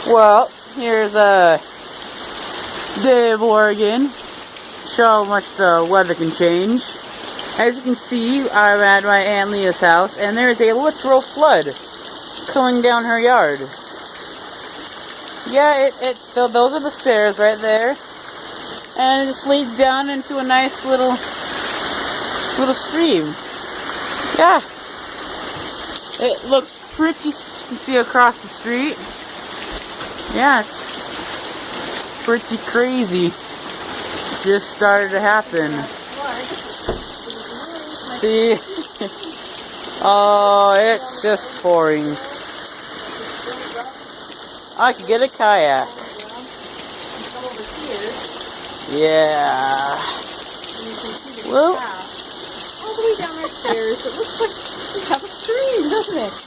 Well, here's a day of Oregon. Show how much the weather can change. As you can see, I'm at my Aunt Leah's house, and there's a literal flood coming down her yard. Yeah, those are the stairs right there, and it just leads down into a nice little stream. Yeah, it looks pretty. You can see across the street. Yeah, it's pretty crazy. Just started to happen. See? Oh, it's just pouring. I could get a kayak. Yeah. Well, all the way down our stairs, it looks like we have a stream, doesn't it?